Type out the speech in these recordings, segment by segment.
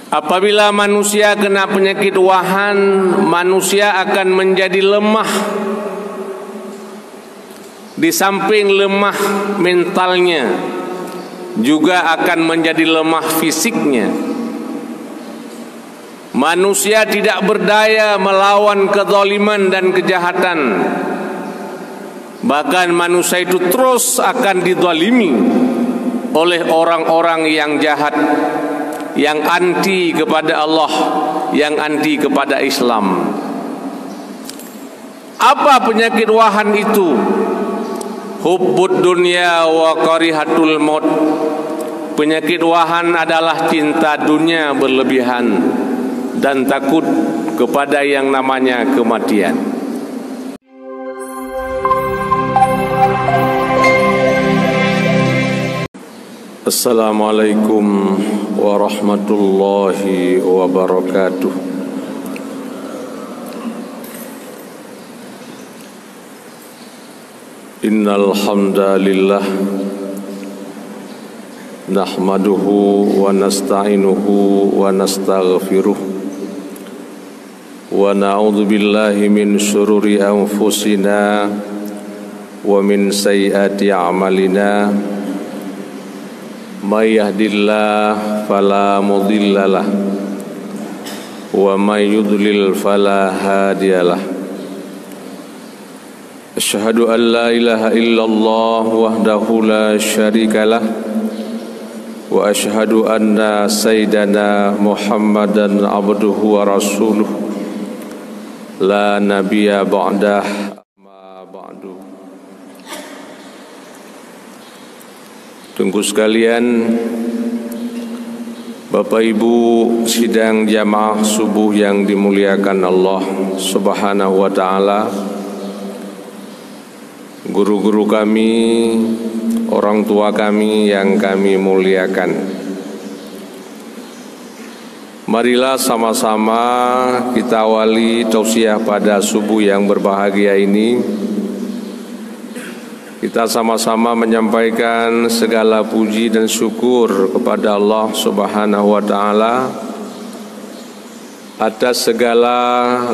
Apabila manusia kena penyakit wahan, manusia akan menjadi lemah. Di samping lemah mentalnya, juga akan menjadi lemah fisiknya. Manusia tidak berdaya melawan kezaliman dan kejahatan. Bahkan manusia itu terus akan dizalimi oleh orang-orang yang jahat, yang anti kepada Allah, yang anti kepada Islam. Apa penyakit wahan itu? Hubbud dunya wa karihatul maut. Penyakit wahan adalah cinta dunia berlebihan dan takut kepada yang namanya kematian. Assalamualaikum warahmatullahi wabarakatuh. Innal hamdalillah nahmaduhu wa nasta'inuhu wa nastaghfiruh wa na'udzu billahi min syururi anfusina wa min sayyiati a'malina. May yahdihillahu fala mudhillalah wa may yudlil fala hadiyalah. Asyhadu an la ilaha illallah wahdahu la syarikalah wa asyhadu anna sayyidana Muhammadan abduhu wa rasuluh la nabiyya ba'dah. Tunggu sekalian, Bapak Ibu sidang jamaah subuh yang dimuliakan Allah Subhanahu wa ta'ala, guru-guru kami, orang tua kami yang kami muliakan. Marilah sama-sama kita awali tausiah pada subuh yang berbahagia ini. Kita sama-sama menyampaikan segala puji dan syukur kepada Allah Subhanahu wa ta'ala atas segala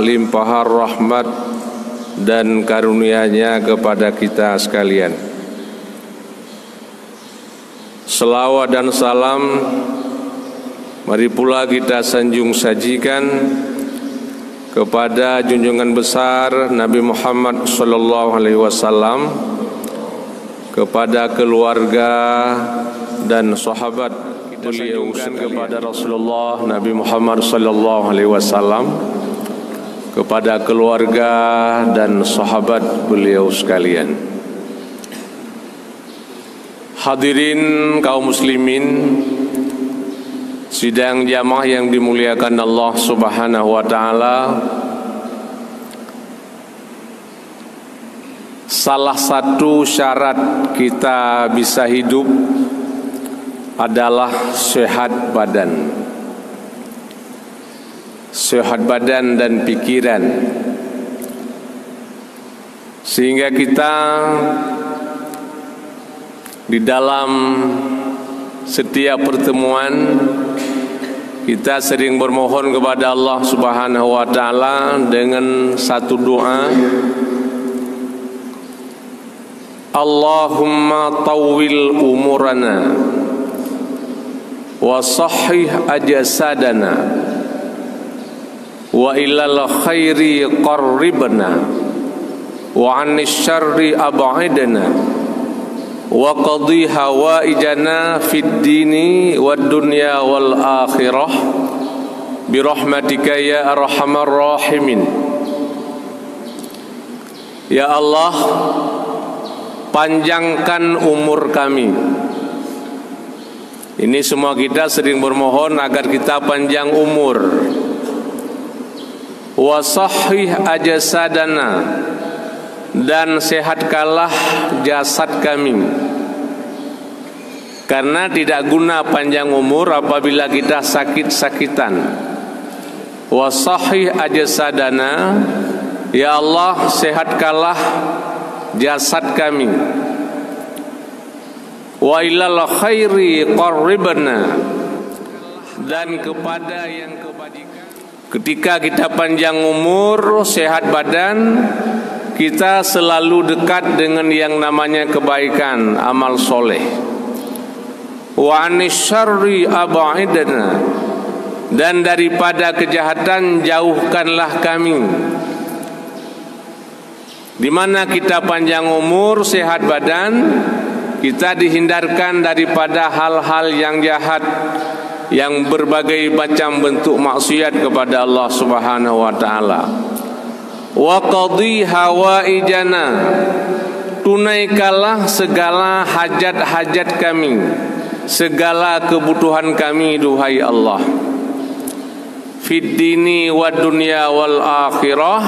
limpahan rahmat dan karunia-Nya kepada kita sekalian. Selawat dan salam mari pula kita sanjung sajikan kepada junjungan besar Nabi Muhammad sallallahu alaihi wasallam, kepada keluarga dan sahabat beliau, kepada Rasulullah Nabi Muhammad sallallahu alaihi wasallam, kepada keluarga dan sahabat beliau sekalian. Hadirin kaum muslimin sidang jamaah yang dimuliakan Allah Subhanahu wa ta'ala, salah satu syarat kita bisa hidup adalah sehat badan. Sehat badan dan pikiran. Sehingga kita di dalam setiap pertemuan kita sering bermohon kepada Allah Subhanahu wa ta'ala dengan satu doa, Allahumma tawwil umurana wa sahih ajasadana wa ilal khairi qarribna wa anis syarri ab'idna wa qadhi hawaijana fid dini wad dunya wal akhirah birahmatika ya arhamar rahimin. Ya Allah, panjangkan umur kami. Ini semua kita sering bermohon agar kita panjang umur. Wa sahih ajasadana, dan sehatkanlah jasad kami. Karena tidak guna panjang umur apabila kita sakit-sakitan. Wa sahih ajasadana, ya Allah, sehatkanlah jasad kami. Wa ilal khairi qarribna, dan kepada yang kebajikan. Ketika kita panjang umur, sehat badan, kita selalu dekat dengan yang namanya kebaikan, amal soleh. Wa anis syarri ab'idna, dan daripada kejahatan jauhkanlah kami. Di mana kita panjang umur, sehat badan, kita dihindarkan daripada hal-hal yang jahat, yang berbagai macam bentuk maksiat kepada Allah Subhanahu wa taala. Wa qadhi hawaijana, tunaikanlah segala hajat-hajat kami, segala kebutuhan kami, duhai Allah. Fid dini wad dunya wal akhirah,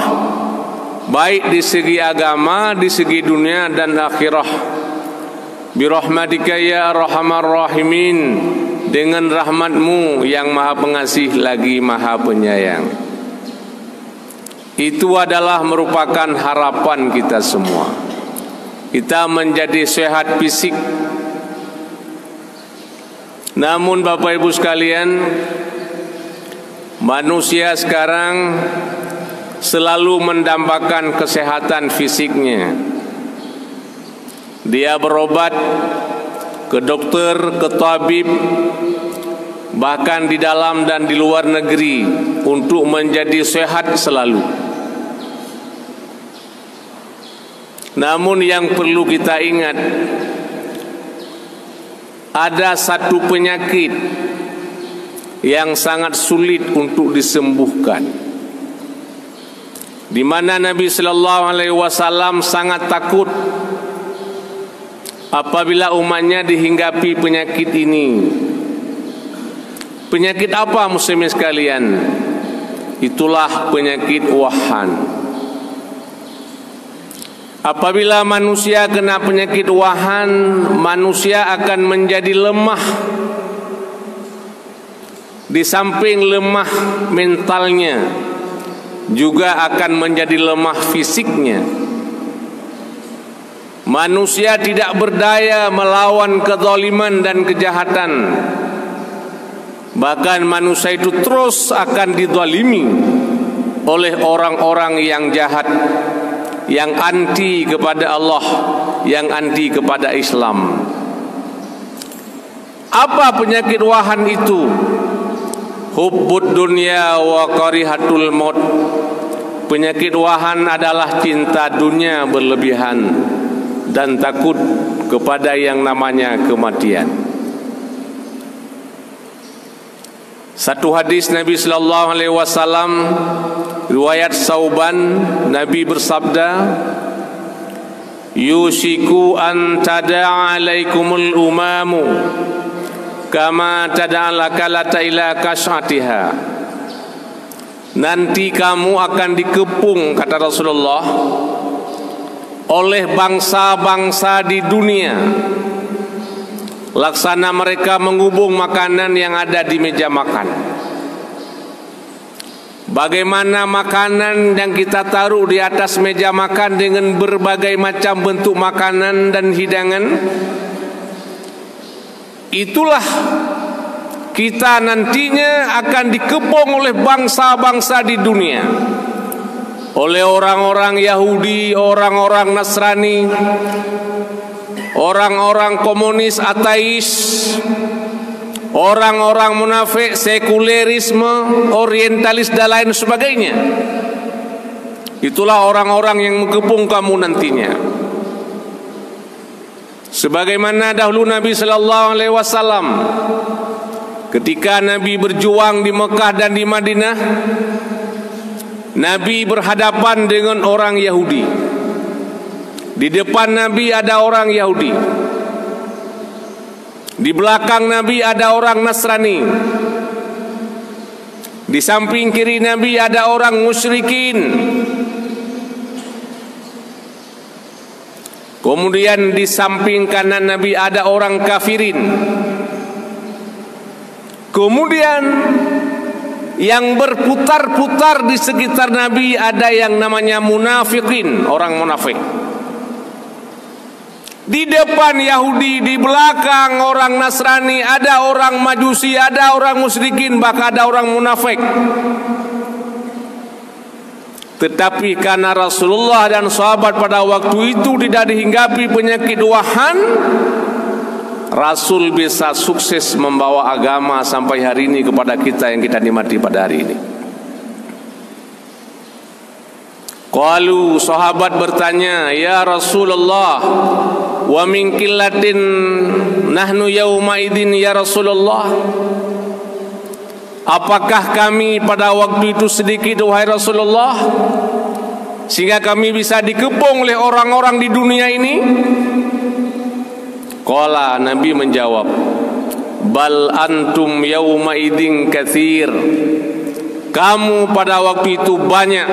baik di segi agama, di segi dunia dan akhirah. Birahmatika ya arhamar rahimin, dengan rahmatmu yang maha pengasih lagi maha penyayang. Itu adalah merupakan harapan kita semua. Kita menjadi sehat fisik. Namun Bapak Ibu sekalian, manusia sekarang selalu mendambakan kesehatan fisiknya. Dia berobat ke dokter, ke tabib, bahkan di dalam dan di luar negeri untuk menjadi sehat selalu. Namun yang perlu kita ingat, ada satu penyakit yang sangat sulit untuk disembuhkan, di mana Nabi sallallahu alaihi wasallam sangat takut apabila umatnya dihinggapi penyakit ini. Penyakit apa muslimin sekalian? Itulah penyakit wahan. Apabila manusia kena penyakit wahan, manusia akan menjadi lemah. Di samping lemah mentalnya, juga akan menjadi lemah fisiknya. Manusia tidak berdaya melawan kezaliman dan kejahatan. Bahkan manusia itu terus akan dizalimi oleh orang-orang yang jahat, yang anti kepada Allah, yang anti kepada Islam. Apa penyakit wahan itu? Hubbud dunya wa karihatul maut. Penyakit wahan adalah cinta dunia berlebihan dan takut kepada yang namanya kematian. Satu hadis Nabi sallallahu alaihi wasallam, riwayat Sauban, Nabi bersabda, "Yushiku an tada'a alaikumul umamu kama tada'al akalata ila kas'atiha." Nanti kamu akan dikepung, kata Rasulullah, oleh bangsa-bangsa di dunia, laksana mereka mengubung makanan yang ada di meja makan. Bagaimana makanan yang kita taruh di atas meja makan dengan berbagai macam bentuk makanan dan hidangan, itulah kita nantinya akan dikepung oleh bangsa-bangsa di dunia, oleh orang-orang Yahudi, orang-orang Nasrani, orang-orang komunis, ateis, orang-orang munafik, sekulerisme, orientalis dan lain sebagainya. Itulah orang-orang yang mengepung kamu nantinya. Sebagaimana dahulu Nabi sallallahu alaihi wasallam ketika Nabi berjuang di Mekah dan di Madinah, Nabi berhadapan dengan orang Yahudi. Di depan Nabi ada orang Yahudi, di belakang Nabi ada orang Nasrani, di samping kiri Nabi ada orang musyrikin. Kemudian di samping kanan Nabi ada orang kafirin. Kemudian yang berputar-putar di sekitar Nabi ada yang namanya munafikin, orang munafik. Di depan Yahudi, di belakang orang Nasrani, ada orang Majusi, ada orang musyrikin, bahkan ada orang munafik. Tetapi karena Rasulullah dan sahabat pada waktu itu tidak dihinggapi penyakit wahan, Rasul bisa sukses membawa agama sampai hari ini kepada kita yang kita nikmati pada hari ini. Qalu, sahabat bertanya, ya Rasulullah, wa min qillatin nahnu yauma idin ya Rasulullah. Apakah kami pada waktu itu sedikit wahai Rasulullah, sehingga kami bisa dikepung oleh orang-orang di dunia ini? Qala, Nabi menjawab, bal antum yauma idin katsir. Kamu pada waktu itu banyak.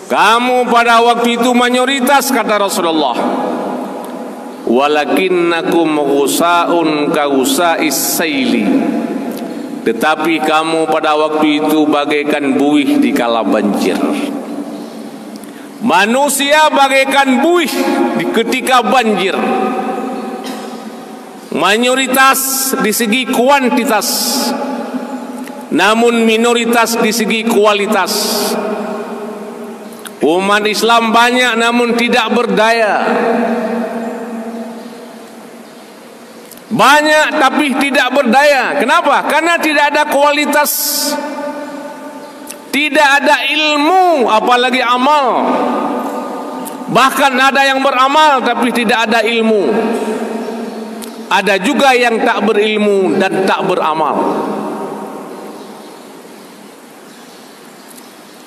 Kamu pada waktu itu mayoritas, kata Rasulullah. Walakinnakum ghusaun ka ghusais saili. Tetapi kamu pada waktu itu bagaikan buih di kala banjir. Manusia bagaikan buih ketika banjir. Mayoritas di segi kuantitas, namun minoritas di segi kualitas. Umat Islam banyak namun tidak berdaya. Banyak tapi tidak berdaya. Kenapa? Karena tidak ada kualitas, tidak ada ilmu, apalagi amal. Bahkan ada yang beramal tapi tidak ada ilmu. Ada juga yang tak berilmu dan tak beramal.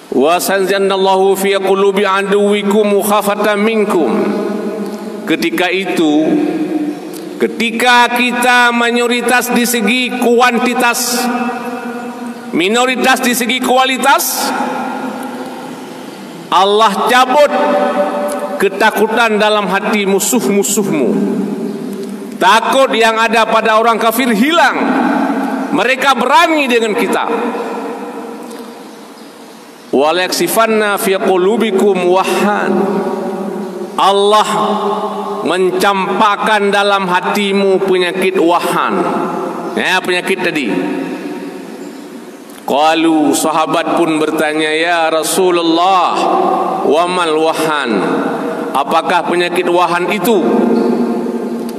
Wa sanzanallahu fi qulubi aduwikum mukhafatan minkum. Ketika itu, ketika kita mayoritas di segi kuantitas, minoritas di segi kualitas, Allah cabut ketakutan dalam hati musuh-musuhmu. Takut yang ada pada orang kafir hilang. Mereka berani dengan kita. Walaksifanna fi qulubikum wahan. Allah mencampakkan dalam hatimu penyakit wahan. Ya, penyakit tadi. Qalu, sahabat pun bertanya, ya Rasulullah, wamal wahan. Apakah penyakit wahan itu?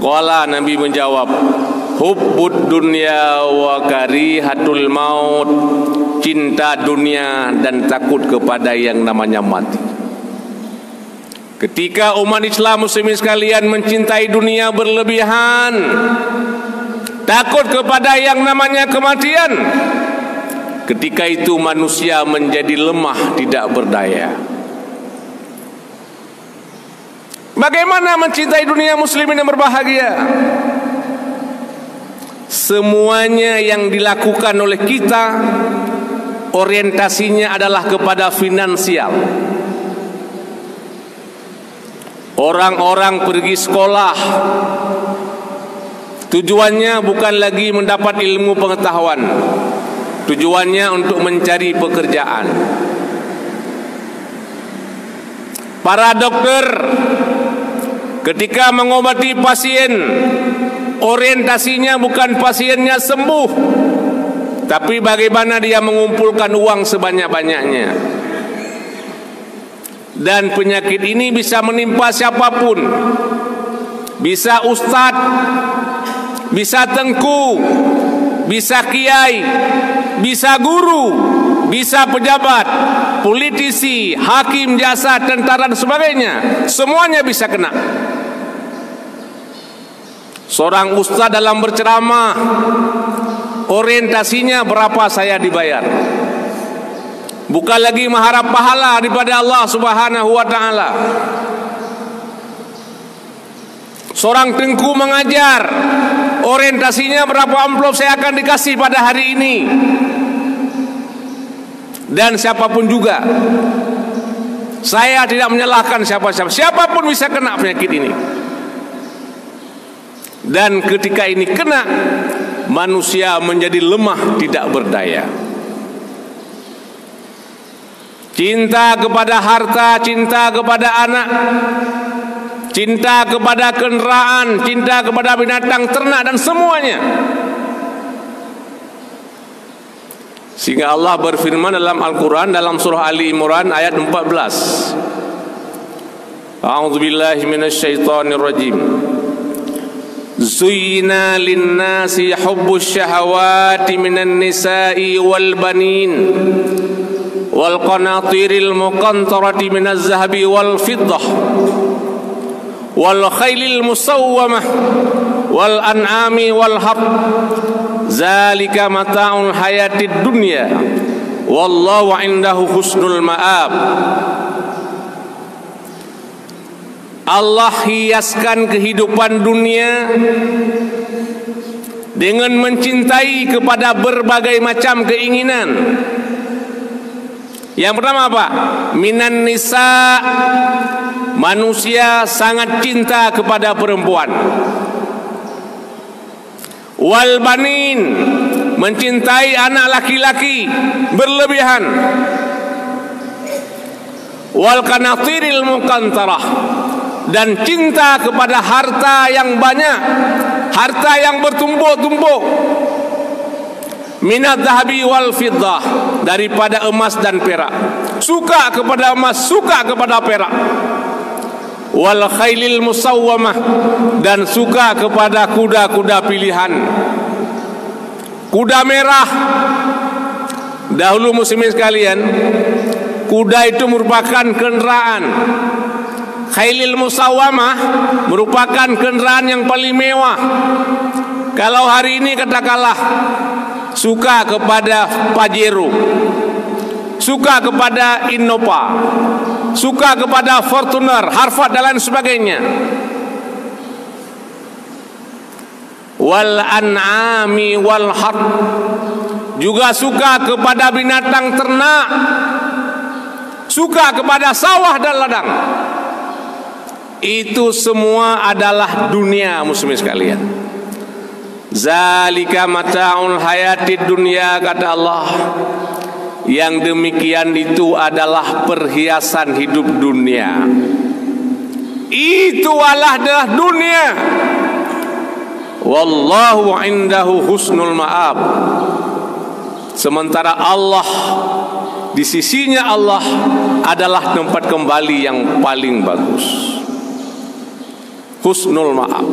Qala, Nabi menjawab, hubbud dunya wa karihatul maut. Cinta dunia dan takut kepada yang namanya mati. Ketika umat Islam muslimin sekalian mencintai dunia berlebihan, takut kepada yang namanya kematian, ketika itu manusia menjadi lemah, tidak berdaya. Bagaimana mencintai dunia muslimin yang berbahagia? Semuanya yang dilakukan oleh kita orientasinya adalah kepada finansial. Orang-orang pergi sekolah, tujuannya bukan lagi mendapat ilmu pengetahuan, tujuannya untuk mencari pekerjaan. Para dokter ketika mengobati pasien, orientasinya bukan pasiennya sembuh, tapi bagaimana dia mengumpulkan uang sebanyak-banyaknya. Dan penyakit ini bisa menimpa siapapun. Bisa ustadz, bisa tengku, bisa kiai, bisa guru, bisa pejabat, politisi, hakim, jasa, tentara dan sebagainya. Semuanya bisa kena. Seorang ustadz dalam berceramah, orientasinya berapa saya dibayar, bukan lagi mengharap pahala daripada Allah Subhanahu wa taala. Seorang tengku mengajar, orientasinya berapa amplop saya akan dikasih pada hari ini. Dan siapapun juga, saya tidak menyalahkan siapa-siapa, siapapun bisa kena penyakit ini. Dan ketika ini kena, manusia menjadi lemah, tidak berdaya. Cinta kepada harta, cinta kepada anak, cinta kepada kendaraan, cinta kepada binatang ternak dan semuanya. Sehingga Allah berfirman dalam Al-Quran dalam surah Ali Imran ayat 14. A'udzubillahi minasyaitonirrajim. Zuyyina lin-nasi hubbus syahawati minan nisa'i wal banin wal qanatiril muqantarati minaz zahabi wal fiddah wal khailil musawwamah wal an'ami wal harth zalika mata'ul hayatid dunya wallahu 'indahu husnul ma'ab. Allah hiaskan kehidupan dunia dengan mencintai kepada berbagai macam keinginan. Yang pertama apa? Minan nisa, manusia sangat cinta kepada perempuan. Wal banin, mencintai anak laki-laki berlebihan. Wal qanatiril muqantarah, dan cinta kepada harta yang banyak, harta yang bertumpuk-tumpuk. Minaz zahabi wal fiddah, daripada emas dan perak. Suka kepada emas, suka kepada perak. Wal khailil musawwamah, dan suka kepada kuda-kuda pilihan. Kuda merah. Dahulu muslimin sekalian, kuda itu merupakan kendaraan. Khailil musawwamah merupakan kendaraan yang paling mewah. Kalau hari ini katakanlah suka kepada Pajero, suka kepada Innova, suka kepada Fortuner, Harvard dan lain sebagainya. Wal an'ami wal harth, juga suka kepada binatang ternak, suka kepada sawah dan ladang. Itu semua adalah dunia, muslimin sekalian. Zalika mata'ul hayatid dunya, kata Allah. Yang demikian itu adalah perhiasan hidup dunia. Itu adalah dunia. Wallahu indahu husnul ma'ab. Sementara Allah, di sisinya Allah adalah tempat kembali yang paling bagus. Husnul ma'ab.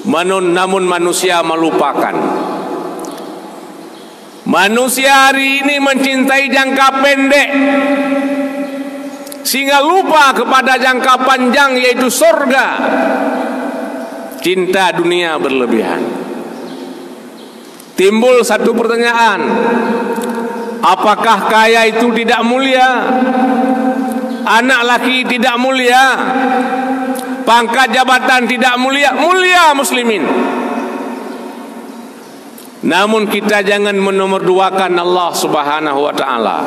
Namun manusia melupakan. Manusia hari ini mencintai jangka pendek, sehingga lupa kepada jangka panjang, yaitu surga. Cinta dunia berlebihan. Timbul satu pertanyaan, apakah kaya itu tidak mulia? Anak laki tidak mulia? Pangkat jabatan tidak mulia? Mulia, muslimin. Namun kita jangan menomorduakan Allah Subhanahu wa ta'ala.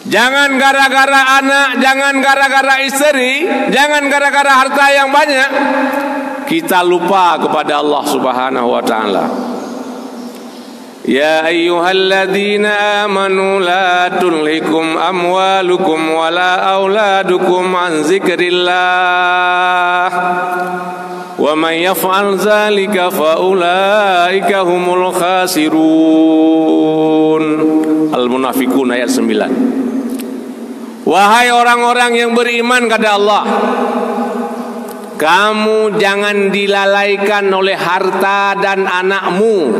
Jangan gara-gara anak, jangan gara-gara istri, jangan gara-gara harta yang banyak kita lupa kepada Allah Subhanahu wa ta'ala. Ya ayyuhalladzina amanu la tulhikum amwalukum wala auladukum an zikrillah wa man yaf'al zalika fa ulaika humul khasirun. Al-Munafiqun ayat 9. Wahai orang-orang yang beriman, kata Allah, kamu jangan dilalaikan oleh harta dan anakmu.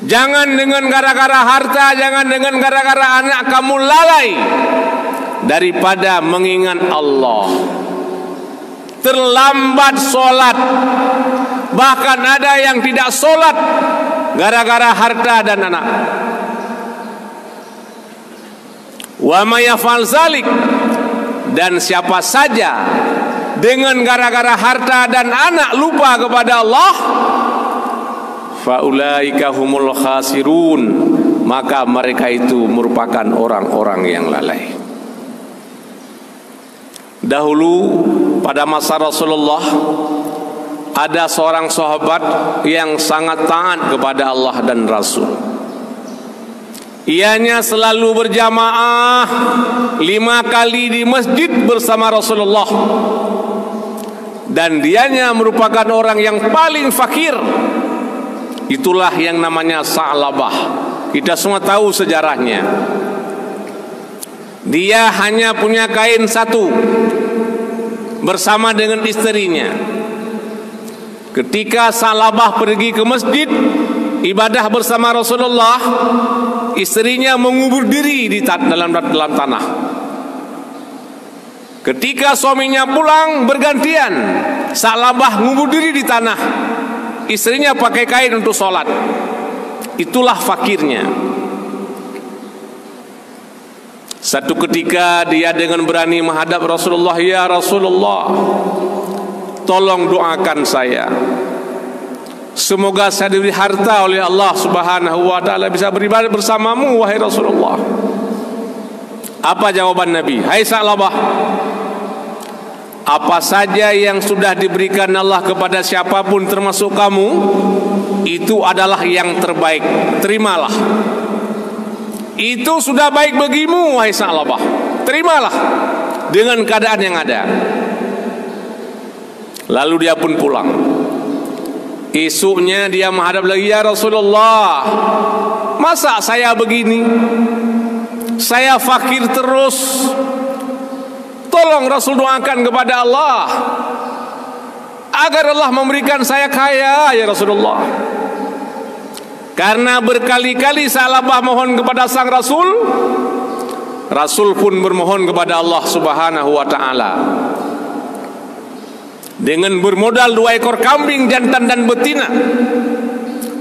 Jangan dengan gara-gara harta, jangan dengan gara-gara anak kamu lalai daripada mengingat Allah. Terlambat sholat, bahkan ada yang tidak sholat gara-gara harta dan anak. Wa may yaf'al zalik, dan siapa saja dengan gara-gara harta dan anak lupa kepada Allah, faulaika humul khasirun, maka mereka itu merupakan orang-orang yang lalai. Dahulu pada masa Rasulullah ada seorang sahabat yang sangat taat kepada Allah dan Rasul. Ianya selalu berjamaah 5 kali di masjid bersama Rasulullah. Dan dianya merupakan orang yang paling fakir. Itulah yang namanya Sa'labah. Kita semua tahu sejarahnya. Dia hanya punya kain satu bersama dengan istrinya. Ketika Sa'labah pergi ke masjid ibadah bersama Rasulullah, istrinya mengubur diri di dalam tanah. Ketika suaminya pulang bergantian, Sa'labah ngubur diri di tanah, istrinya pakai kain untuk sholat. Itulah fakirnya. Satu ketika dia dengan berani menghadap Rasulullah, "Ya Rasulullah, tolong doakan saya. Semoga saya diberi harta oleh Allah Subhanahu wa taala bisa beribadah bersamamu wahai Rasulullah." Apa jawaban Nabi? "Hai Sa'labah, apa saja yang sudah diberikan Allah kepada siapapun termasuk kamu, itu adalah yang terbaik. Terimalah. Itu sudah baik bagimu wahai Sa'labah. Terimalah dengan keadaan yang ada." Lalu dia pun pulang. Esoknya dia menghadap lagi, "Ya Rasulullah, masa saya begini? Saya fakir terus. Tolong Rasul doakan kepada Allah agar Allah memberikan saya kaya ya Rasulullah." Karena berkali-kali Sa'labah mohon kepada sang Rasul, Rasul pun bermohon kepada Allah Subhanahu wa taala. Dengan bermodal 2 ekor kambing jantan dan betina,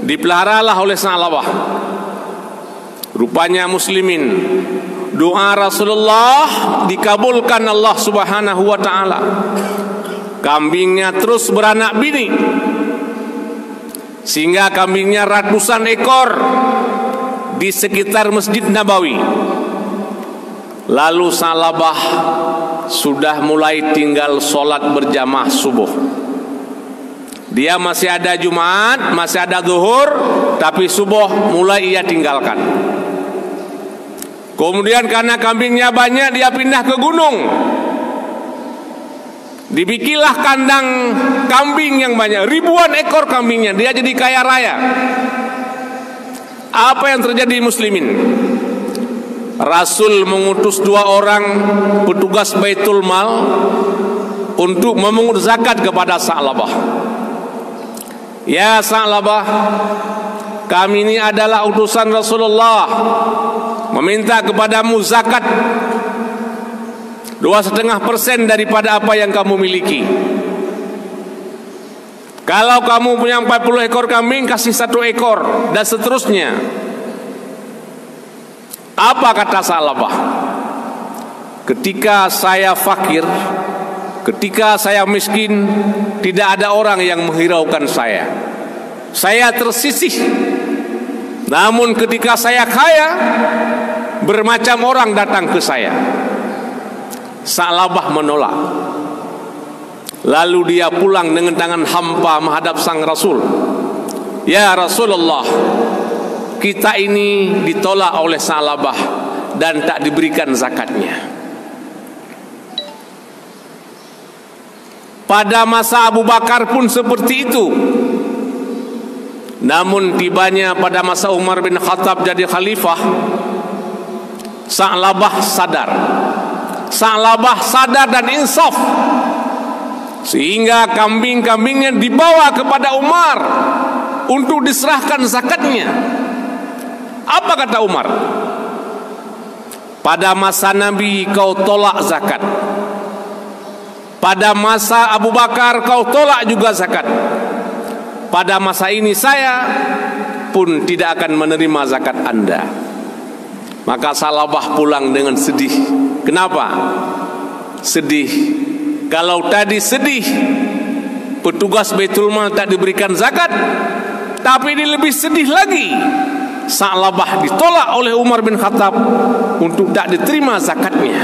dipeliharalah oleh Sa'labah. Rupanya muslimin, doa Rasulullah dikabulkan Allah Subhanahu wa taala. Kambingnya terus beranak bini, sehingga kambingnya ratusan ekor di sekitar Masjid Nabawi. Lalu Sa'labah sudah mulai tinggal sholat berjamaah subuh. Dia masih ada Jumat, masih ada zuhur, tapi subuh mulai ia tinggalkan. Kemudian karena kambingnya banyak, dia pindah ke gunung. Dibikinlah kandang kambing yang banyak, ribuan ekor kambingnya. Dia jadi kaya raya. Apa yang terjadi muslimin? Rasul mengutus 2 orang petugas Baitul Mal untuk memungut zakat kepada Sa'labah. "Ya Sa'labah, kami ini adalah utusan Rasulullah, meminta kepadamu zakat 2,5% daripada apa yang kamu miliki. Kalau kamu punya 40 ekor kambing, kasih 1 ekor dan seterusnya." Apa kata Sa'labah? "Ketika saya fakir, ketika saya miskin, tidak ada orang yang menghiraukan saya. Saya tersisih. Namun ketika saya kaya, bermacam orang datang ke saya." Sa'labah menolak. Lalu dia pulang dengan tangan hampa menghadap sang Rasul. "Ya Rasulullah, kita ini ditolak oleh Sa'labah dan tak diberikan zakatnya." Pada masa Abu Bakar pun seperti itu. Namun tibanya pada masa Umar bin Khattab jadi khalifah, Sa'labah sadar. Sa'labah sadar dan insaf, sehingga kambing-kambingnya dibawa kepada Umar untuk diserahkan zakatnya. Apa kata Umar? "Pada masa Nabi kau tolak zakat. Pada masa Abu Bakar kau tolak juga zakat. Pada masa ini saya pun tidak akan menerima zakat Anda." Maka Sa'labah pulang dengan sedih. Kenapa? Sedih. Kalau tadi sedih petugas Baitul Mal tak diberikan zakat, tapi ini lebih sedih lagi. Sa'labah ditolak oleh Umar bin Khattab untuk tak diterima zakatnya.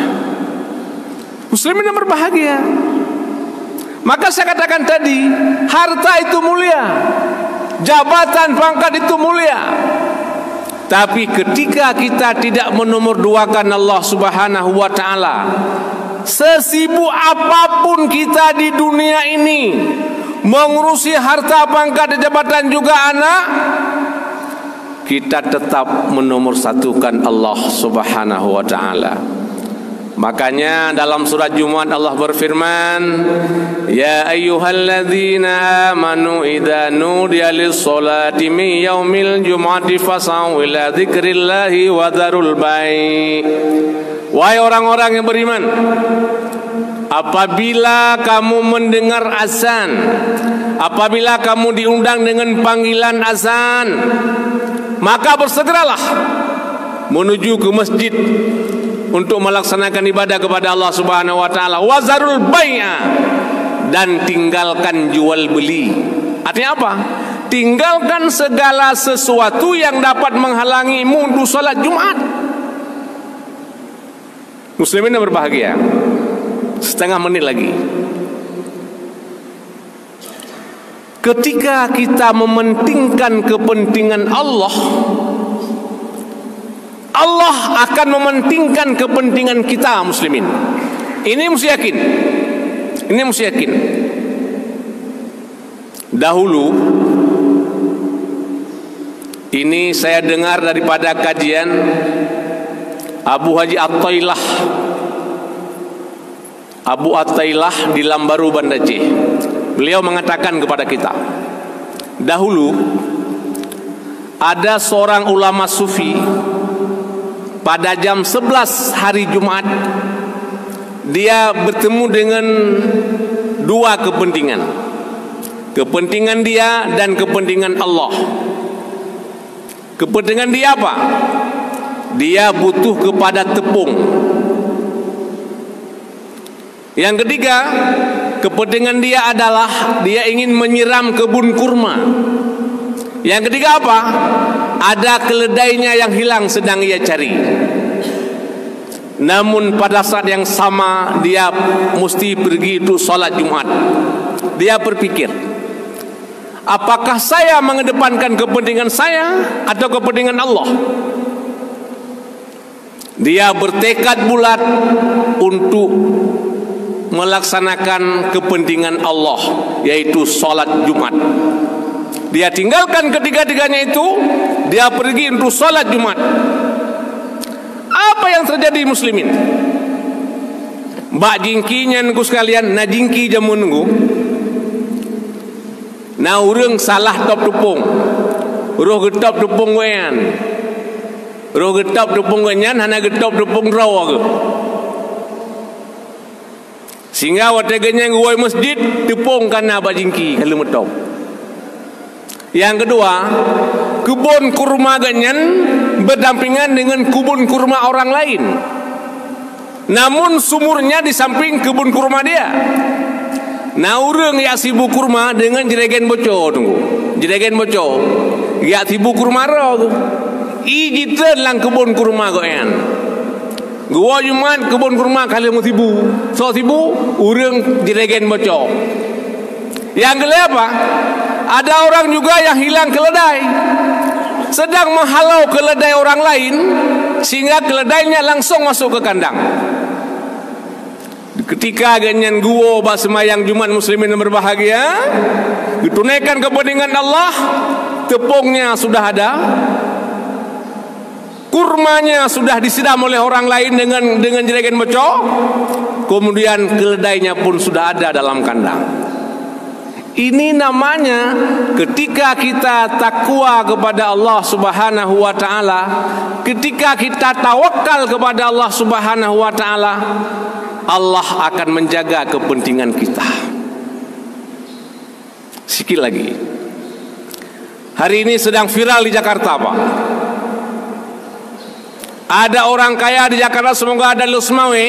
Muslimin yang berbahagia. Maka saya katakan tadi, harta itu mulia, jabatan pangkat itu mulia, Tapi ketika kita tidak menomorduakan Allah Subhanahu wa taala, sesibuk apapun kita di dunia ini, mengurusi harta, pangkat, jabatan juga anak, kita tetap menomorsatukan Allah Subhanahu wa taala. Makanya dalam surat Jumat Allah berfirman, ya ayyuhalladzina amanu idza nudiya lis-sholati min yaumil jum'ati fas'au ila dzikrillahi wa dzarul bai'. Wahai orang-orang yang beriman, apabila kamu mendengar azan, apabila kamu diundang dengan panggilan azan, maka bersegeralah menuju ke masjid untuk melaksanakan ibadah kepada Allah Subhanahu wa taala. Wazarul bai'a, dan tinggalkan jual beli. Artinya apa? Tinggalkan segala sesuatu yang dapat menghalangimu untuk salat Jumat. Muslimin yang berbahagia, setengah menit lagi. Ketika kita mementingkan kepentingan Allah, Allah akan mementingkan kepentingan kita, muslimin. Ini mesti yakin. Ini mesti yakin. Dahulu, ini saya dengar daripada kajian Abu Haji At-Tailah, Abu At-Tailah di Lambaru, Banda Aceh. Beliau mengatakan kepada kita, dahulu ada seorang ulama sufi, pada jam 11 hari Jumat, dia bertemu dengan dua kepentingan. Kepentingan dia dan kepentingan Allah. Kepentingan dia apa? Dia butuh kepada tepung. Yang ketiga, kepentingan dia adalah dia ingin menyiram kebun kurma. Yang ketiga apa? Ada keledainya yang hilang sedang ia cari. Namun pada saat yang sama dia mesti pergi untuk salat Jumat. Dia berpikir, apakah saya mengedepankan kepentingan saya atau kepentingan Allah? Dia bertekad bulat untuk melaksanakan kepentingan Allah, yaitu salat Jumat. Dia tinggalkan ketiga-tiganya itu, dia pergi untuk salat Jumat. Apa yang terjadi, muslimin? Mbak jingkinya nunggu sekalian, na jingki jamu nunggu. Na urang salah top tupung. Roh getop tupung wean. Roh getop tupung wenyan, hana getop tupung rawa ke. Sehingga wateganya nguai masjid, tepung kana mbak jingki kalau metop. Yang kedua, kebun kurma ganyan berdampingan dengan kebun kurma orang lain. Namun sumurnya di samping kebun kurma dia. Nah urang ya sibuk kurma dengan jeregen bocor tunggu. Jeregen bocor. Ya sibuk kurma ro tu. Ijitan lang kebun kurma goyan. Gua Jumat kebun kurma kali mau tibu. So tibu urang jeregen bocor. Yang kedua apa? Ada orang juga yang hilang keledai, sedang menghalau keledai orang lain, sehingga keledainya langsung masuk ke kandang. Ketika ganyan gua bersemayang Jumat, muslimin yang berbahagia, ditunaikan kepentingan Allah, tepungnya sudah ada, kurmanya sudah disiram oleh orang lain dengan jerigen bocor, kemudian keledainya pun sudah ada dalam kandang. Ini namanya ketika kita takwa kepada Allah Subhanahu wa taala, ketika kita tawakal kepada Allah Subhanahu wa taala, Allah akan menjaga kepentingan kita. Sikit lagi. Hari ini sedang viral di Jakarta, Pak. Ada orang kaya di Jakarta, semoga ada Lusmawe,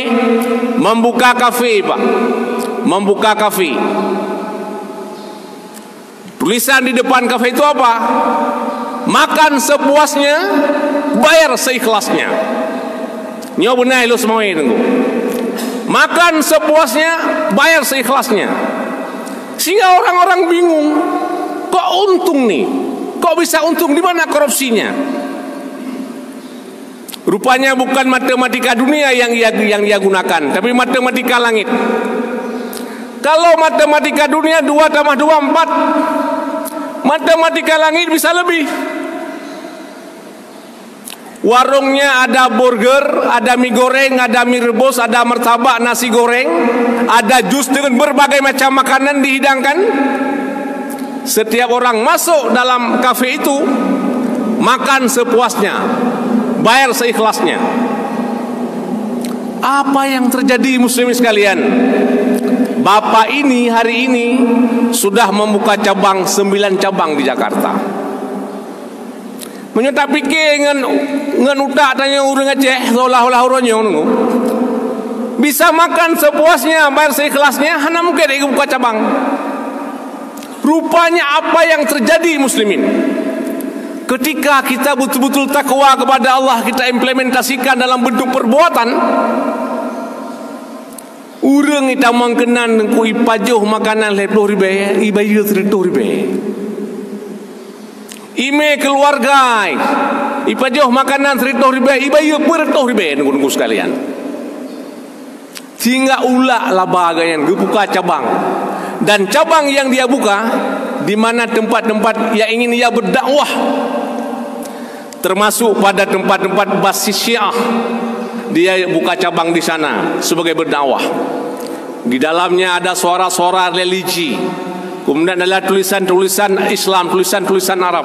membuka kafe, Pak. Membuka kafe. Tulisan di depan kafe itu apa? Makan sepuasnya, bayar seikhlasnya. Nyo benar lu semua ini. Makan sepuasnya, bayar seikhlasnya. Sehingga orang-orang bingung. Kok untung nih? Kok bisa untung? Di mana korupsinya? Rupanya bukan matematika dunia yang dia gunakan, tapi matematika langit. Kalau matematika dunia 2 tambah 2 4, matematika langit bisa lebih. Warungnya ada burger, ada mie goreng, ada mie rebus, ada martabak, nasi goreng, ada jus dengan berbagai macam makanan dihidangkan. Setiap orang masuk dalam kafe itu makan sepuasnya, bayar seikhlasnya. Apa yang terjadi muslimin sekalian? Bapak ini hari ini sudah membuka cabang 9 cabang di Jakarta. Menyata pikir ngan utak tanya urang Aceh seolah-olah urangnya nunggu. Bisa makan sepuasnya, bayar seikhlasnya, hanya mungkin dia buka cabang. Rupanya apa yang terjadi muslimin? Ketika kita betul-betul takwa kepada Allah, kita implementasikan dalam bentuk perbuatan. Urang kita mangkenan ku ipajoh makanan 20.000, ibayu 30.000. Ime keluarga ipajoh makanan 30.000, ibayu 40.000 nunggu sekalian. Sehingga ulah laba gayan buka cabang. Dan cabang yang dia buka di mana tempat-tempat yang ingin ia berdakwah, termasuk pada tempat-tempat basis Syiah, dia buka cabang di sana sebagai berdakwah. Di dalamnya ada suara-suara religi, kemudian ada tulisan-tulisan Islam, tulisan-tulisan Arab,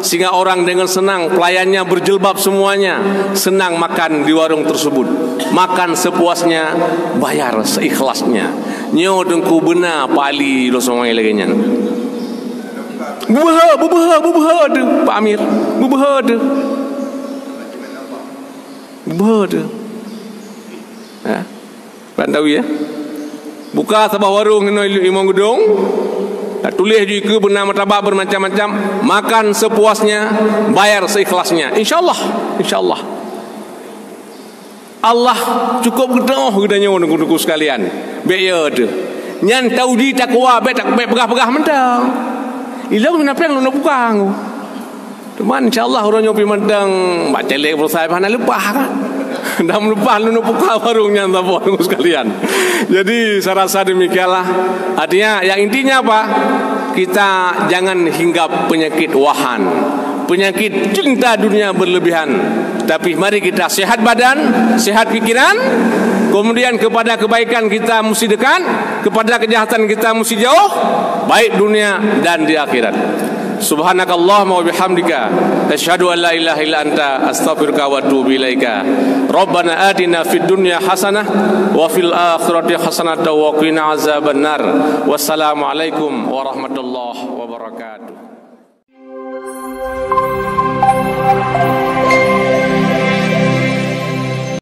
sehingga orang dengan senang, pelayannya berjilbab semuanya, senang makan di warung tersebut, makan sepuasnya, bayar seikhlasnya. Nyo dengku benar Pak Ali lo semua lagi nya. Bubaha tu Pak Amir, bubaha tu. Ha? Tahu ya? Buka sebuah warung imam gedung. Tulis juga benar martabak bermacam-macam, makan sepuasnya, bayar seikhlasnya. Insyaallah Allah cukup gedoh gedanya nunggu sekalian. Beya tu. Nyan taudi takwa be tak be pegah-pegah mentang. Ilau kenapa yang lu buka aku? Teman insyaallah orang nyopi mentang baca lek bersai hana lupa kan. Dah lupa lu buka warungnya nunggu sekalian. Jadi saya rasa demikianlah. Artinya yang intinya apa? Kita jangan hinggap penyakit wahan, penyakit cinta dunia berlebihan. Tapi mari kita sehat badan, sehat pikiran. Kemudian kepada kebaikan kita mesti dekat, kepada kejahatan kita mesti jauh, baik dunia dan di akhirat. Subhanakallahumma wa bihamdika asyhadu an la ilaha illa anta astaghfiruka wa atubu ilaika. Rabbana atina fid dunya hasanah wa fil akhirati hasanah wa qina azabannar. Wassalamu alaikum warahmatullahi wabarakatuh.